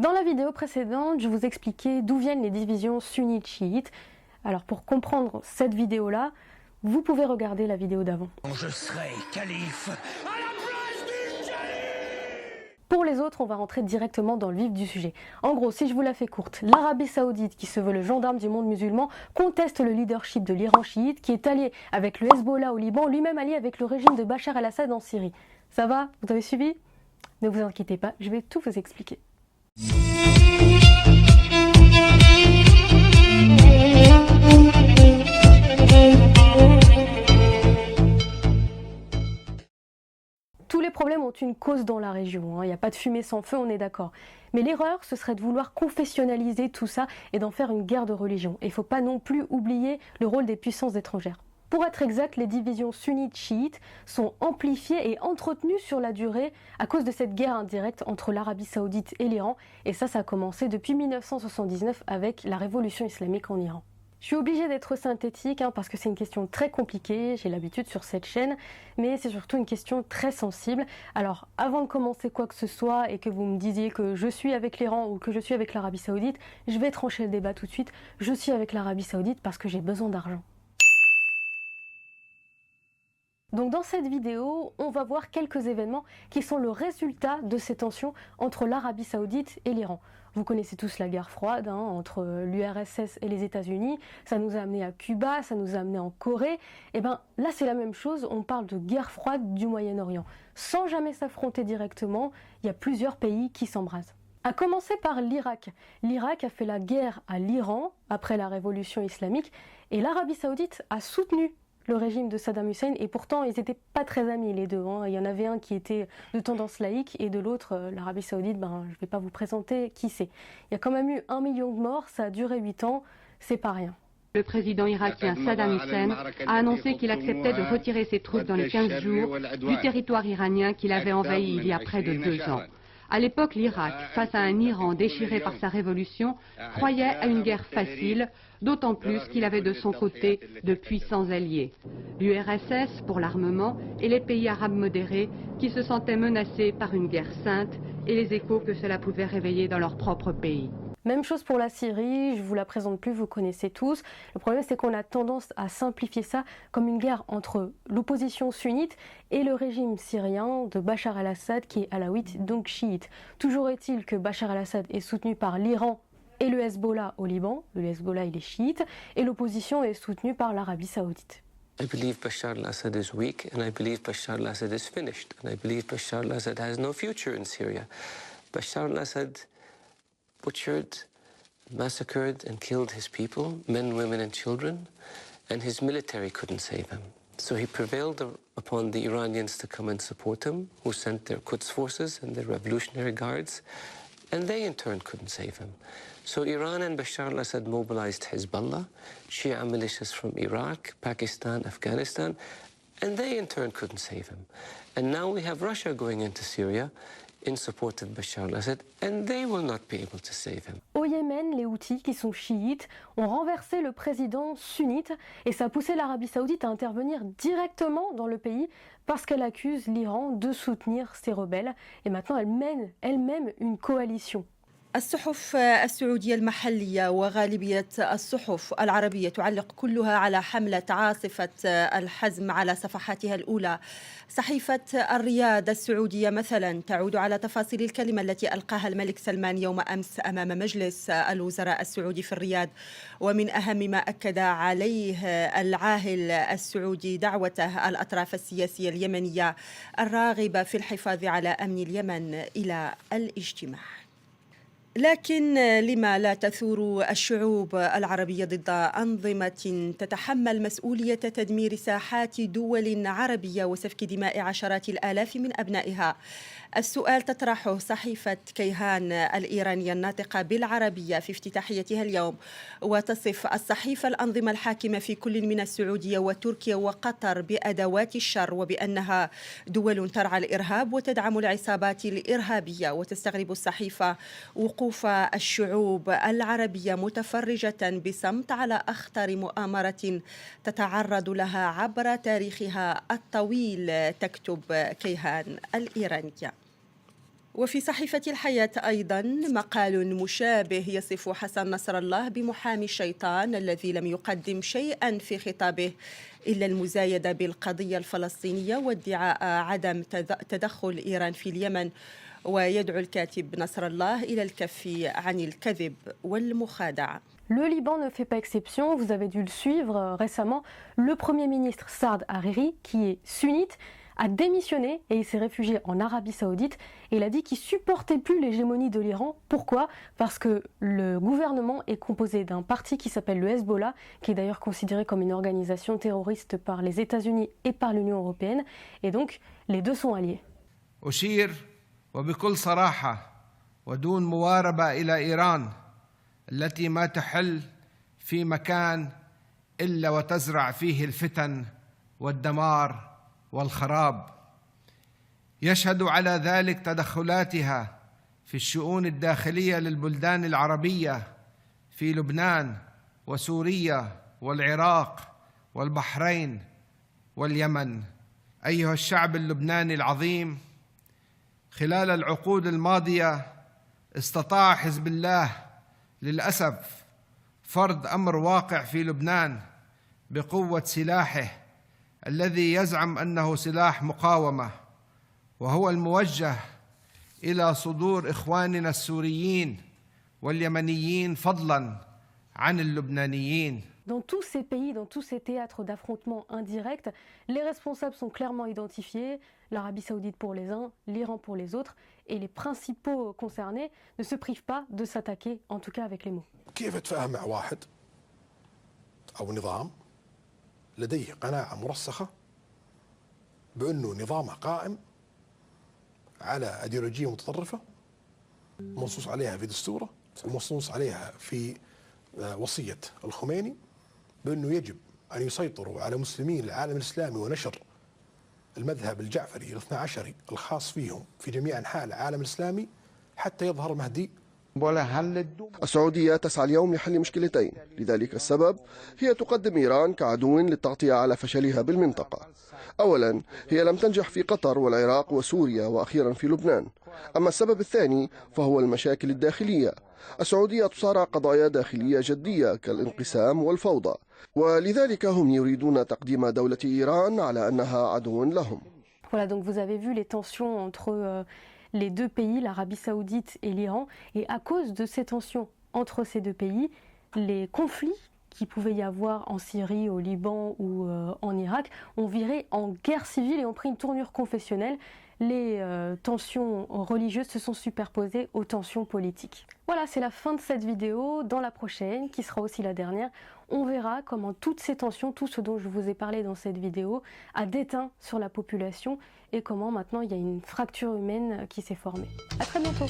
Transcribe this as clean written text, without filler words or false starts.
Dans la vidéo précédente, je vous expliquais d'où viennent les divisions sunnites-chiites. Alors pour comprendre cette vidéo-là, vous pouvez regarder la vidéo d'avant. Je serai calife à la place du calife. Pour les autres, on va rentrer directement dans le vif du sujet. En gros, si je vous la fais courte, l'Arabie Saoudite, qui se veut le gendarme du monde musulman, conteste le leadership de l'Iran chiite, qui est allié avec le Hezbollah au Liban, lui-même allié avec le régime de Bachar el-Assad en Syrie. Ça va? Vous avez suivi? Ne vous inquiétez pas, je vais tout vous expliquer. Tous les problèmes ont une cause dans la région, il n'y a pas de fumée sans feu, on est d'accord. Mais l'erreur, ce serait de vouloir confessionnaliser tout ça et d'en faire une guerre de religion. Et il ne faut pas non plus oublier le rôle des puissances étrangères. Pour être exact, les divisions sunnites-chiites sont amplifiées et entretenues sur la durée à cause de cette guerre indirecte entre l'Arabie Saoudite et l'Iran. Et ça a commencé depuis 1979 avec la révolution islamique en Iran. Je suis obligée d'être synthétique parce que c'est une question très compliquée, j'ai l'habitude sur cette chaîne, mais c'est surtout une question très sensible. Alors avant de commencer quoi que ce soit et que vous me disiez que je suis avec l'Iran ou que je suis avec l'Arabie Saoudite, je vais trancher le débat tout de suite. Je suis avec l'Arabie Saoudite parce que j'ai besoin d'argent. Donc dans cette vidéo, on va voir quelques événements qui sont le résultat de ces tensions entre l'Arabie Saoudite et l'Iran. Vous connaissez tous la guerre froide entre l'URSS et les États-Unis, ça nous a amené à Cuba, ça nous a amené en Corée. Et bien là c'est la même chose, on parle de guerre froide du Moyen-Orient. Sans jamais s'affronter directement, il y a plusieurs pays qui s'embrasent. À commencer par l'Irak. L'Irak a fait la guerre à l'Iran après la révolution islamique et l'Arabie Saoudite a soutenu le régime de Saddam Hussein, et pourtant ils n'étaient pas très amis les deux. Il y en avait un qui était de tendance laïque et de l'autre, l'Arabie Saoudite, je ne vais pas vous présenter qui c'est. Il y a quand même eu 1 million de morts, ça a duré 8 ans, c'est pas rien. Le président irakien Saddam Hussein a annoncé qu'il acceptait de retirer ses troupes dans les 15 jours du territoire iranien qu'il avait envahi il y a près de 2 ans. À l'époque, l'Irak, face à un Iran déchiré par sa révolution, croyait à une guerre facile, d'autant plus qu'il avait de son côté de puissants alliés. L'URSS pour l'armement et les pays arabes modérés qui se sentaient menacés par une guerre sainte et les échos que cela pouvait réveiller dans leur propre pays. Même chose pour la Syrie, je ne vous la présente plus, vous connaissez tous. Le problème c'est qu'on a tendance à simplifier ça comme une guerre entre l'opposition sunnite et le régime syrien de Bachar el-Assad qui est alawite, donc chiite. Toujours est-il que Bachar el-Assad est soutenu par l'Iran et le Hezbollah au Liban, le Hezbollah il est chiite, et l'opposition est soutenue par l'Arabie Saoudite. I believe Bashar al-Assad is weak, and I believe Bashar al-Assad is finished, and I believe Bashar al-Assad has no future in Syria. Bashar al-Assad butchered, massacred and killed his people, men, women and children, and his military couldn't save him. So he prevailed upon the Iranians to come and support him, who sent their Quds forces and their revolutionary guards, and they in turn couldn't save him. So Iran and Bashar al-Assad mobilized Hezbollah, Shia militias from Iraq, Pakistan, Afghanistan, and they in turn couldn't save him. And now we have Russia going into Syria in support of Bashar al-Assad, and they will not be able to save him. Au Yémen, les Houthis, qui sont chiites, ont renversé le président sunnite et ça a poussé l'Arabie Saoudite à intervenir directement dans le pays parce qu'elle accuse l'Iran de soutenir ces rebelles. Et maintenant, elle mène elle-même une coalition. الصحف السعودية المحلية وغالبية الصحف العربية تعلق كلها على حملة عاصفة الحزم على صفحاتها الأولى. صحيفة الرياض السعودية مثلا تعود على تفاصيل الكلمة التي ألقاها الملك سلمان يوم أمس أمام مجلس الوزراء السعودي في الرياض، ومن أهم ما أكد عليه العاهل السعودي دعوته الأطراف السياسية اليمنية الراغبة في الحفاظ على أمن اليمن إلى الاجتماع. لكن لما لا تثور الشعوب العربية ضد أنظمة تتحمل مسؤولية تدمير ساحات دول عربية وسفك دماء عشرات الآلاف من أبنائها؟ السؤال تطرحه صحيفة كيهان الإيرانية الناطقة بالعربية في افتتاحيتها اليوم، وتصف الصحيفة الأنظمة الحاكمة في كل من السعودية وتركيا وقطر بأدوات الشر، وبأنها دول ترعى الإرهاب وتدعم العصابات الإرهابية. وتستغرب الصحيفة وقوف الشعوب العربية متفرجة بصمت على أخطر مؤامرة تتعرض لها عبر تاريخها الطويل، تكتب كيهان الإيرانية. وفي صحيفة الحياة أيضا مقال مشابه يصف حسن نصر الله بمحامي الشيطان الذي لم يقدم شيئا في خطابه إلا المزايدة بالقضية الفلسطينية وادعاء عدم تدخل إيران في اليمن، ويدعو الكاتب نصر الله إلى الكف عن الكذب والمخادعة. Le Liban ne fait pas exception, vous avez dû le suivre récemment. Le Premier ministre Saad Hariri, qui est sunnite, a démissionné et il s'est réfugié en Arabie Saoudite. Et il a dit qu'il ne supportait plus l'hégémonie de l'Iran. Pourquoi? Parce que le gouvernement est composé d'un parti qui s'appelle le Hezbollah, qui est d'ailleurs considéré comme une organisation terroriste par les États-Unis et par l'Union européenne. Et donc, les deux sont alliés. أشير وبكل صراحة ودون مواربة إلى إيران التي ما تحل في مكان إلا وتزرع فيه الفتن والدمار والخراب. يشهد على ذلك تدخلاتها في الشؤون الداخلية للبلدان العربية في لبنان وسوريا والعراق والبحرين واليمن. أيها الشعب اللبناني العظيم، خلال العقود الماضية استطاع حزب الله للأسف فرض أمر واقع في لبنان بقوة سلاحه الذي يزعم أنه سلاح مقاومة، وهو الموجه إلى صدور إخواننا السوريين واليمنيين فضلاً عن اللبنانيين. Dans tous ces pays, dans tous ces théâtres d'affrontements indirects, les responsables sont clairement identifiés, l'Arabie Saoudite pour les uns, l'Iran pour les autres, et les principaux concernés ne se privent pas de s'attaquer, en tout cas avec les mots. كيف اتفاهم مع واحد أو نظام لديه قناعة مرسخة بأنه نظامه قائم على أيديولوجية متطرفة منصوص عليها في دستوره ومنصوص عليها في وصية الخميني بأنه يجب أن يسيطروا على مسلمين العالم الإسلامي ونشر المذهب الجعفري الاثنى عشري الخاص فيهم في جميع أنحاء العالم الإسلامي حتى يظهر مهدي. السعودية تسعى اليوم لحل مشكلتين، لذلك السبب هي تقدم إيران كعدو للتغطية على فشلها بالمنطقة. أولا، هي لم تنجح في قطر والعراق وسوريا وأخيرا في لبنان. أما السبب الثاني فهو المشاكل الداخلية. السعودية تصارع قضايا داخلية جدية كالانقسام والفوضى، ولذلك هم يريدون تقديم دولة إيران على أنها عدو لهم. Voilà, donc vous avez vu les tensions entre les deux pays, l'Arabie Saoudite et l'Iran, et à cause de ces tensions entre ces deux pays, les conflits qu'il pouvait y avoir en Syrie, au Liban ou en Irak ont viré en guerre civile et ont pris une tournure confessionnelle. Les tensions religieuses se sont superposées aux tensions politiques. Voilà, c'est la fin de cette vidéo. Dans la prochaine, qui sera aussi la dernière, on verra comment toutes ces tensions, tout ce dont je vous ai parlé dans cette vidéo, a déteint sur la population et comment maintenant il y a une fracture humaine qui s'est formée. À très bientôt.